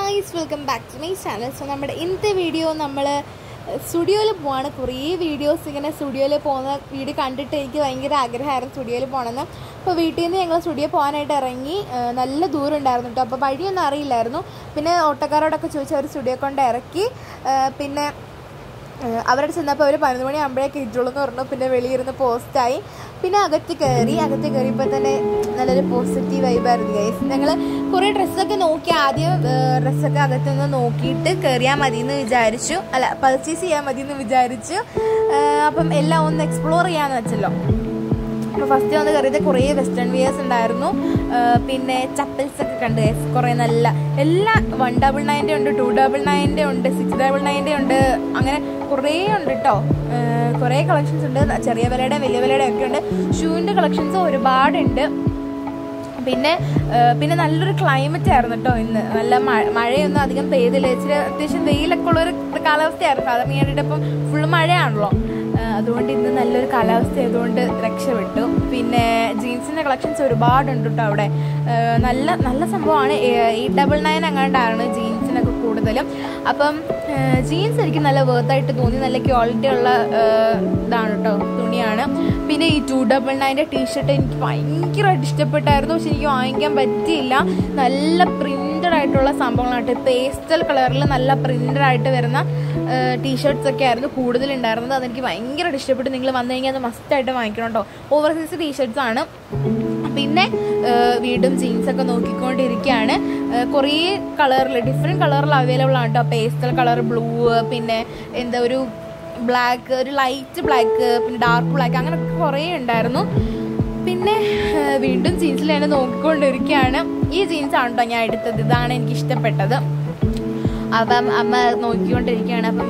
guys, welcome back to my channel. So നമ്മുടെ ഇന്നത്തെ video നമ്മൾ സ്റ്റുഡിയോയിൽ പോവാണ്. കുറേ വീഡിയോസ് ഇങ്ങനെ സ്റ്റുഡിയോയിൽ പോകുന്ന വീഡിയോ കണ്ടിട്ട് എനിക്ക് ഭയങ്കര ആഗ്രഹമായിരുന്നു സ്റ്റുഡിയോയിൽ പോകണമെന്ന്. അപ്പോൾ വീട്ടിൽ നിന്ന് ഞങ്ങൾ സ്റ്റുഡിയോ പോകാനായിട്ട് ഇറങ്ങി. നല്ല ദൂരം ഉണ്ടായിരുന്നു കേട്ടോ. അപ്പോൾ വഴിയൊന്നും അറിയില്ലായിരുന്നു. പിന്നെ ഓട്ടോക്കാരോടൊക്കെ ചോദിച്ച് അവർ സ്റ്റുഡിയോ കൊണ്ട് ഇറക്കി. പിന്നെ അവരുടെ ചെന്നപ്പോൾ അവർ 11 മണിയാകുമ്പോഴേക്ക് ഇട്ടുള്ളൂ എന്ന് പറഞ്ഞു. പിന്നെ വെളിയിരുന്ന് പോസ്റ്റായി. പിന്നെ അകത്ത് കയറിയപ്പോൾ തന്നെ നല്ലൊരു പോസിറ്റീവ് വൈബായിരുന്നു ഗൈസ്. ഞങ്ങൾ കുറേ ഡ്രസ്സൊക്കെ നോക്കി. ആദ്യം ഡ്രസ്സൊക്കെ അകത്തുനിന്ന് നോക്കിയിട്ട് കയറിയാൽ മതി എന്ന് വിചാരിച്ചു, പർച്ചേസ് ചെയ്യാൻ മതി എന്ന് വിചാരിച്ചു. അപ്പം എല്ലാം ഒന്ന് എക്സ്പ്ലോർ ചെയ്യാമെന്ന് വെച്ചല്ലോ. അപ്പോൾ ഫസ്റ്റ് വന്ന് കയറിയത് കുറേ വെസ്റ്റേൺ വിയേഴ്സ് ഉണ്ടായിരുന്നു. പിന്നെ ചപ്പൽസൊക്കെ കണ്ട് ഗൈസ്. കുറേ നല്ല എല്ലാ 199 ഉണ്ട്, 299 ഉണ്ട്, 699 ഉണ്ട്, അങ്ങനെ കുറേ ഉണ്ട് കേട്ടോ. കുറേ കളക്ഷൻസ് ഉണ്ട്. ചെറിയ വിലയുടെ വലിയ വിലയുടെ ഒക്കെ ഉണ്ട്. ഷൂവിൻ്റെ കളക്ഷൻസ് ഒരുപാടുണ്ട്. പിന്നെ നല്ലൊരു ക്ലൈമറ്റ് ആയിരുന്നു കേട്ടോ ഇന്ന്. നല്ല മഴയൊന്നും അധികം പെയ്തില്ല. ഇച്ചിരി അത്യാവശ്യം വെയിലൊക്കെ ഉള്ളൊരു കാലാവസ്ഥയായിരുന്നു. സാധാരണ വേണ്ടിയിട്ട് ഇപ്പം ഫുള്ള് മഴയാണല്ലോ. അതുകൊണ്ട് ഇന്ന് നല്ലൊരു കാലാവസ്ഥ ആയതുകൊണ്ട് രക്ഷപ്പെട്ടു. പിന്നെ ജീൻസിൻ്റെ കളക്ഷൻസ് ഒരുപാടുണ്ട് കേട്ടോ അവിടെ. നല്ല നല്ല സംഭവമാണ്. 899 അങ്ങാണ്ടാണ് ജീൻസിനൊക്കെ കൂടുതലും. അപ്പം ജീൻസ് എനിക്ക് നല്ല വേർത്തായിട്ട് തോന്നി. നല്ല ക്വാളിറ്റി ഉള്ള ഇതാണ് കേട്ടോ, തുണിയാണ്. പിന്നെ ഈ 299 ടീഷർട്ട് എനിക്ക് ഭയങ്കരമായിട്ട് ഇഷ്ടപ്പെട്ടായിരുന്നു. പക്ഷെ എനിക്ക് വാങ്ങിക്കാൻ പറ്റിയില്ല. നല്ല പ്രിൻ്റഡ് ആയിട്ടുള്ള സംഭവങ്ങളായിട്ട് പേസ്റ്റൽ കളറിൽ നല്ല പ്രിൻ്റഡ് ആയിട്ട് വരുന്ന ടീഷർട്ട്സ് ഒക്കെ ആയിരുന്നു കൂടുതലുണ്ടായിരുന്നത്. അതെനിക്ക് ഭയങ്കരമായിട്ട് ഇഷ്ടപ്പെട്ടു. നിങ്ങൾ വന്നു കഴിഞ്ഞാൽ അത് മസ്റ്റായിട്ട് വാങ്ങിക്കണം കേട്ടോ. ഓവർസൈസ് ടീഷർട്ട്സ് ആണ്. പിന്നെ വീണ്ടും ജീൻസൊക്കെ നോക്കിക്കൊണ്ടിരിക്കുകയാണ്. കുറേ കളറിൽ ഡിഫറെൻറ്റ് കളറിൽ അവൈലബിൾ ആണ് കേട്ടോ. പേസ്റ്റൽ കളർ, ബ്ലൂ, പിന്നെ എന്താ ഒരു ബ്ലാക്ക്, ഒരു ലൈറ്റ് ബ്ലാക്ക്, പിന്നെ ഡാർക്ക് ബ്ലാക്ക്, അങ്ങനെയൊക്കെ കുറേ ഉണ്ടായിരുന്നു. പിന്നെ വീണ്ടും ജീൻസിൽ തന്നെ നോക്കിക്കൊണ്ടിരിക്കുകയാണ്. ഈ ജീൻസാണ് കേട്ടോ ഞാൻ എടുത്തത്. ഇതാണ് എനിക്ക് ഇഷ്ടപ്പെട്ടത്. അപ്പം അമ്മ നോക്കിക്കൊണ്ടിരിക്കുകയാണ്. അപ്പം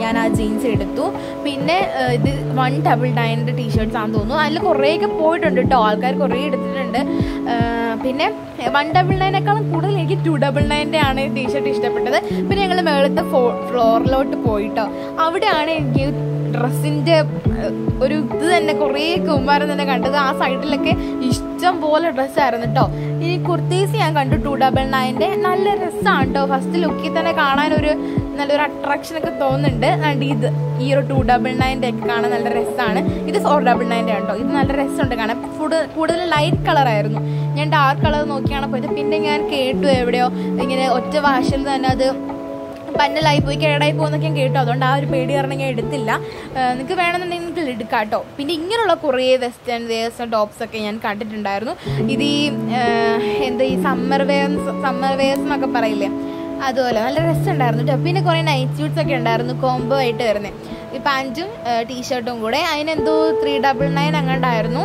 ഞാൻ ആ ജീൻസ് എടുത്തു. പിന്നെ ഇത് 199 ടീഷർട്ട്സ് ആണെന്ന് തോന്നുന്നു. അതിൽ കുറേയൊക്കെ പോയിട്ടുണ്ട് കേട്ടോ. ആൾക്കാർ കുറേ എടുത്തിട്ടുണ്ട്. പിന്നെ 199 കൂടുതൽ എനിക്ക് 299 ആണ് ടീഷർട്ട് ഇഷ്ടപ്പെട്ടത്. പിന്നെ ഞങ്ങൾ മേളത്തെ ഫ്ലോറിലോട്ട് പോയിട്ടോ. അവിടെയാണ് എനിക്ക് ഡ്രസ്സിൻ്റെ ഒരു ഇത് തന്നെ കുറേ കുമ്മാരം തന്നെ കണ്ടത്. ആ സൈഡിലൊക്കെ ഇഷ്ടം പോലെ ഡ്രസ്സായിരുന്നു കേട്ടോ. ഇനി കുർത്തീസ് ഞാൻ കണ്ടു 299. നല്ല രസമാണ് കേട്ടോ. ഫസ്റ്റ് ലുക്കിൽ തന്നെ കാണാനൊരു നല്ലൊരു അട്രാക്ഷനൊക്കെ തോന്നുന്നുണ്ട്. ആൻഡ് ഇത് ഈ ഒരു 299 ഒക്കെ കാണാൻ നല്ല രസമാണ്. ഇത് 499 കേട്ടോ. ഇത് നല്ല രസമുണ്ട് കാണാൻ. കൂടുതൽ ലൈറ്റ് കളറായിരുന്നു. ഞാൻ ഡാർക്ക് കളർ നോക്കിയാണ് പോയത്. പിന്നെ ഞാൻ കേട്ടു എവിടെയോ ഇങ്ങനെ ഒറ്റ വാഷിൽ തന്നെ അത് പന്നലായി പോയി, കേടായി പോകുന്നൊക്കെ ഞാൻ കേട്ടു. അതുകൊണ്ട് ആ ഒരു പേടി കാരണം ഞാൻ എടുത്തില്ല. നിങ്ങൾക്ക് വേണമെന്നുണ്ടെങ്കിൽ എടുക്കാം കേട്ടോ. പിന്നെ ഇങ്ങനെയുള്ള കുറേ വെസ്റ്റേൺ വെയേഴ്സ് ടോപ്സൊക്കെ ഞാൻ കണ്ടിട്ടുണ്ടായിരുന്നു. ഇത് ഈ എന്താ ഈ സമ്മർ വെയേഴ്സ് എന്നൊക്കെ പറയില്ലേ, അതുപോലെ നല്ല രസമുണ്ടായിരുന്നു കേട്ടോ. പിന്നെ കുറേ നൈറ്റ് സ്യൂട്ട്സ് ഒക്കെ ഉണ്ടായിരുന്നു കോംബോ ആയിട്ട് വരുന്നത്. ഈ പാൻറ്റും ടീഷർട്ടും കൂടെ. അതിനെന്തോ 399 അങ്ങോട്ടായിരുന്നു.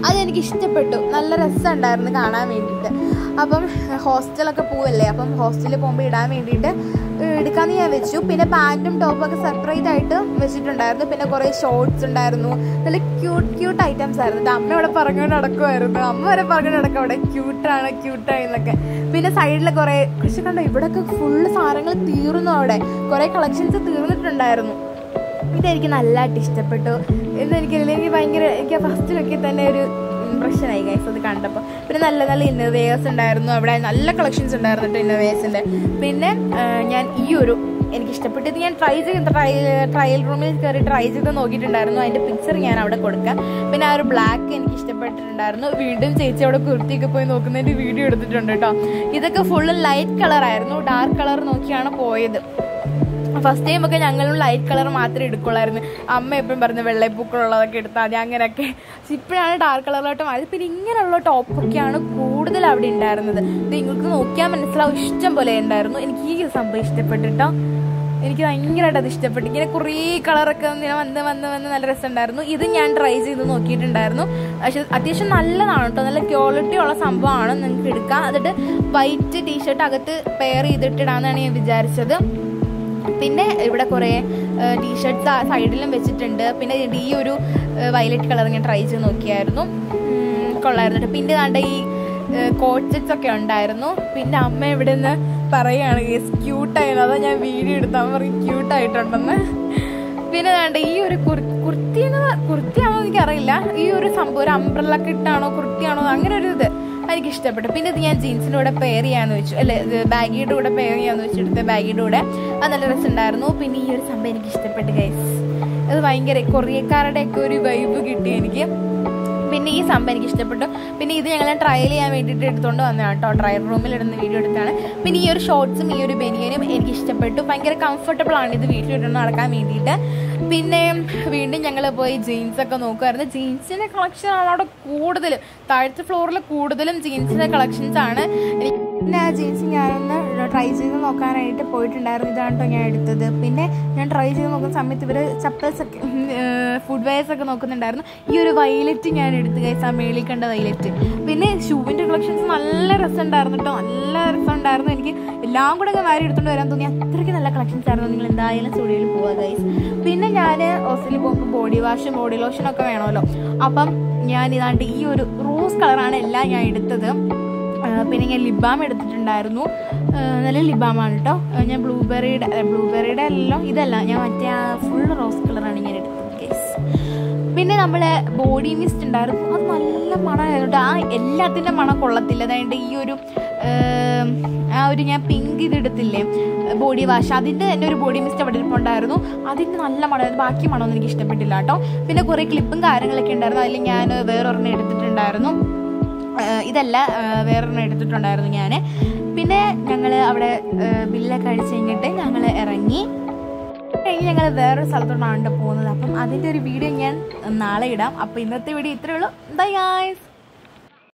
അതെനിക്ക് ഇഷ്ടപ്പെട്ടു. നല്ല രസമുണ്ടായിരുന്നു കാണാൻ വേണ്ടിയിട്ട്. അപ്പം ഹോസ്റ്റലൊക്കെ പോവല്ലേ, അപ്പം ഹോസ്റ്റലിൽ പോകുമ്പോൾ ഇടാൻ വേണ്ടിയിട്ട് എടുക്കാമെന്ന് ഞാൻ വെച്ചു. പിന്നെ പാൻറ്റും ടോപ്പൊക്കെ സെപ്പറേറ്റ് ആയിട്ട് വെച്ചിട്ടുണ്ടായിരുന്നു. പിന്നെ കുറേ ഷോർട്ട്സ് ഉണ്ടായിരുന്നു. നല്ല ക്യൂട്ട് ഐറ്റംസ് ആയിരുന്നു. അമ്മ ഇവിടെ പറഞ്ഞുകൊണ്ട് നടക്കുമായിരുന്നു. അമ്മ വരെ പറഞ്ഞുകൊണ്ട് നടക്കും അവിടെ ക്യൂട്ടായി എന്നൊക്കെ. പിന്നെ സൈഡിൽ കുറേ കൃഷി കണ്ടോ. ഇവിടെയൊക്കെ ഫുള്ള് സാധനങ്ങൾ തീർന്നു. അവിടെ കുറേ കളക്ഷൻസ് തീർന്നിട്ടുണ്ടായിരുന്നു. ഇതെനിക്ക് നല്ലതായിട്ട് ഇഷ്ടപ്പെട്ടു. എനിക്ക് ഭയങ്കര എനിക്ക് ഫസ്റ്റ് നോക്കി തന്നെ ഒരു ഇംപ്രഷനായി ഗൈസ് അത് കണ്ടപ്പോൾ. പിന്നെ നല്ല നല്ല ഇന്നർവെയേഴ്സ് ഉണ്ടായിരുന്നു. അവിടെ നല്ല കളക്ഷൻസ് ഉണ്ടായിരുന്നു കേട്ടോ ഇന്നർവെയേഴ്സിൻ്റെ. പിന്നെ ഞാൻ ഈ ഒരു എനിക്ക് ഇഷ്ടപ്പെട്ടത് ഞാൻ ട്രയൽ റൂമിൽ കയറി ട്രൈ ചെയ്ത് നോക്കിയിട്ടുണ്ടായിരുന്നു. അതിൻ്റെ പിക്ചർ ഞാൻ അവിടെ കൊടുക്കാം. പിന്നെ ആ ഒരു ബ്ലാക്ക് എനിക്ക് ഇഷ്ടപ്പെട്ടിട്ടുണ്ടായിരുന്നു. വീണ്ടും ചേച്ചി അവിടെ കുർത്തിയൊക്കെ പോയി നോക്കുന്നതിൻ്റെ വീഡിയോ എടുത്തിട്ടുണ്ട് കേട്ടോ. ഇതൊക്കെ ഫുള്ള് ലൈറ്റ് കളറായിരുന്നു. ഡാർക്ക് കളർ നോക്കിയാണ് പോയത്. ഫസ്റ്റ് ടൈം ഒക്കെ ഞങ്ങളും ലൈറ്റ് കളർ മാത്രമേ എടുക്കുള്ളായിരുന്നു. അമ്മ എപ്പോഴും പറഞ്ഞു വെള്ളപ്പൂക്കളുള്ളതൊക്കെ എടുത്താൽ മതി അങ്ങനെയൊക്കെ. പക്ഷെ ഇപ്പോഴാണ് ഡാർക്ക് കളറിലോട്ട് മാറിയത്. പിന്നെ ഇങ്ങനെയുള്ള ടോപ്പൊക്കെയാണ് കൂടുതൽ അവിടെ ഉണ്ടായിരുന്നത്. ഇത് നിങ്ങൾക്ക് നോക്കിയാൽ മനസ്സിലാവും, ഇഷ്ടം പോലെ ഉണ്ടായിരുന്നു. എനിക്ക് ഈ സംഭവം ഇഷ്ടപ്പെട്ടിട്ടോ. എനിക്ക് ഭയങ്കരമായിട്ട് അത് ഇഷ്ടപ്പെട്ടു. ഇങ്ങനെ കുറേ കളറൊക്കെ വന്ന് നല്ല രസമുണ്ടായിരുന്നു. ഇത് ഞാൻ ട്രൈ ചെയ്ത് നോക്കിയിട്ടുണ്ടായിരുന്നു. പക്ഷെ അത്യാവശ്യം നല്ലതാണ് കേട്ടോ. നല്ല ക്വാളിറ്റി ഉള്ള സംഭവമാണ്. നിങ്ങൾക്ക് എടുക്കാം. എന്നിട്ട് വൈറ്റ് ടീഷർട്ട് അകത്ത് പെയർ ചെയ്തിട്ടിടാന്നാണ് ഞാൻ വിചാരിച്ചത്. പിന്നെ ഇവിടെ കുറേ ടീഷർട്ട്സ് സൈഡിലും വെച്ചിട്ടുണ്ട്. പിന്നെ ഈ ഒരു വയലറ്റ് കളർ ഞാൻ ട്രൈ ചെയ്ത് നോക്കിയായിരുന്നു. കൊള്ളായിരുന്നു. പിന്നെ കണ്ട ഈ കോട്ട് സെറ്റ്സ് ഒക്കെ ഉണ്ടായിരുന്നു. പിന്നെ അമ്മ ഇവിടെ നിന്ന് പറയുകയാണ് ക്യൂട്ടായിരുന്നു. അതാ ഞാൻ വീഡിയോ എടുത്താൽ അമ്മ പറയും ക്യൂട്ടായിട്ടുണ്ടെന്ന്. പിന്നെ വേണ്ട ഈ ഒരു കുർത്തിയാണോ എനിക്കറിയില്ല. ഈ ഒരു സംഭവം ഒരു അംബ്രല്ല കിട്ടാണോ കുർത്തിയാണോ അങ്ങനെ ഒരു ഇത് എനിക്ക് ഇഷ്ടപ്പെട്ടു. പിന്നെ ഇത് ഞാൻ ജീൻസിൻ്റെ കൂടെ പെയർ ചെയ്യാന്ന് വെച്ചു, അല്ലേ ബാഗിയുടെ കൂടെ പെയർ ചെയ്യാന്ന് വെച്ചെടുത്ത് ബാഗിയുടെ കൂടെ അത് നല്ല രസമുണ്ടായിരുന്നു. പിന്നെ ഈ ഒരു സംഭവം എനിക്ക് ഇഷ്ടപ്പെട്ടു ഗൈസ്. അത് ഭയങ്കര കൊറിയക്കാരുടെയൊക്കെ ഒരു വൈബ് കിട്ടി എനിക്ക്. പിന്നെ ഈ സംഭവം എനിക്ക് ഇഷ്ടപ്പെട്ടു. പിന്നെ ഇത് ഞങ്ങൾ ട്രയൽ ചെയ്യാൻ വേണ്ടിയിട്ട് എടുത്തുകൊണ്ട് വന്നതാണ് കേട്ടോ, ട്രയൽ റൂമിൽ ഇടുന്ന വീഡിയോ എടുത്താണ്. പിന്നെ ഈ ഒരു ഷോർട്സും ഈ ഒരു ബനിയനും എനിക്ക് ഇഷ്ടപ്പെട്ടു. ഭയങ്കര കംഫർട്ടബിൾ ആണ് ഇത് വീട്ടിലിട്ട് നടക്കാൻ വേണ്ടിയിട്ട്. പിന്നെ വീണ്ടും ഞങ്ങൾ പോയി ജീൻസൊക്കെ നോക്കുമായിരുന്നു. ജീൻസിൻ്റെ കളക്ഷനാണ് അവിടെ കൂടുതലും, താഴത്തെ ഫ്ലോറിൽ കൂടുതലും ജീൻസിൻ്റെ കളക്ഷൻസ് ആണ്. പിന്നെ ആ ജീൻസ് ഞാനൊന്ന് ട്രൈ ചെയ്ത് നോക്കാനായിട്ട് പോയിട്ടുണ്ടായിരുന്നു. ഇതാണ് കേട്ടോ ഞാൻ എടുത്തത്. പിന്നെ ഞാൻ ട്രൈ ചെയ്ത് നോക്കുന്ന സമയത്ത് ഇവർ ചപ്പൽസൊക്കെ ഫുഡ് വെയർസൊക്കെ നോക്കുന്നുണ്ടായിരുന്നു. ഈ ഒരു വയലറ്റ് ഞാൻ എടുത്ത് ഗൈസ്, ആ മേളിൽ കണ്ട വയലറ്റ്. പിന്നെ ഷൂവിൻ്റെ കളക്ഷൻസ് നല്ല രസമുണ്ടായിരുന്നു കേട്ടോ, നല്ല രസമുണ്ടായിരുന്നു. എനിക്ക് എല്ലാം കൂടെ ഒക്കെ വാരി എടുത്തുകൊണ്ട് വരാൻ തോന്നി, അത്രയ്ക്ക് നല്ല കളക്ഷൻസ് ആയിരുന്നു. നിങ്ങൾ എന്തായാലും സ്റ്റുഡിയോയിൽ പോവുക ഗൈസ്. പിന്നെ ഞാൻ ഹോസ്റ്റലിൽ പോകുമ്പോൾ ബോഡി വാഷും ബോഡി ലോഷനൊക്കെ വേണമല്ലോ. അപ്പം ഞാൻ ഇതാണ്ട് ഈ ഒരു റോസ് കളറാണ് എല്ലാം ഞാൻ എടുത്തത്. പിന്നെ ഞാൻ ലിബാം എടുത്തിട്ടുണ്ടായിരുന്നു, നല്ല ലിബാമാണ് കേട്ടോ. ഞാൻ ബ്ലൂബെറിയുടെ എല്ലാം ഇതല്ല, ഞാൻ മറ്റേ ആ ഫുൾ റോസ് കളറാണ് ഞാൻ എടുത്തത് ഗൈസ്. പിന്നെ നമ്മളെ ബോഡി മിസ്റ്റ് ഉണ്ടായിരുന്നു, അത് നല്ല മണമായിരുന്നു കേട്ടോ. ആ എല്ലാത്തിൻ്റെ മണം കൊള്ളത്തില്ല. അതായത് ഈ ഒരു ആ ഒരു ഞാൻ പിങ്ക് ഇതെടുത്തില്ലേ ബോഡി വാഷ്, അതിൻ്റെ തന്നെ ഒരു ബോഡി മിസ്റ്റ് അവിടെ ഇരിപ്പുണ്ടായിരുന്നു, അതിൻ്റെ നല്ല മണമായിരുന്നു. ബാക്കി മണമൊന്നും എനിക്ക് ഇഷ്ടപ്പെട്ടില്ല കേട്ടോ. പിന്നെ കുറേ ക്ലിപ്പും കാര്യങ്ങളൊക്കെ ഉണ്ടായിരുന്നു, അതിൽ ഞാൻ വേറൊരെണ്ണം എടുത്തിട്ടുണ്ടായിരുന്നു. ഇതല്ല, വേറൊരെണ്ണം എടുത്തിട്ടുണ്ടായിരുന്നു ഞാൻ. പിന്നെ ഞങ്ങൾ അവിടെ ബില്ലൊക്കെ അടിച്ച് കഴിഞ്ഞിട്ട് ഞങ്ങൾ ഇറങ്ങി ഞങ്ങൾ വേറൊരു സ്ഥലത്തോട്ടാണ് പോകുന്നത്. അപ്പം അതിൻ്റെ ഒരു വീഡിയോ ഞാൻ നാളെ ഇടാം. അപ്പോൾ ഇന്നത്തെ വീഡിയോ ഇത്രയേ ഉള്ളൂ. Bye guys.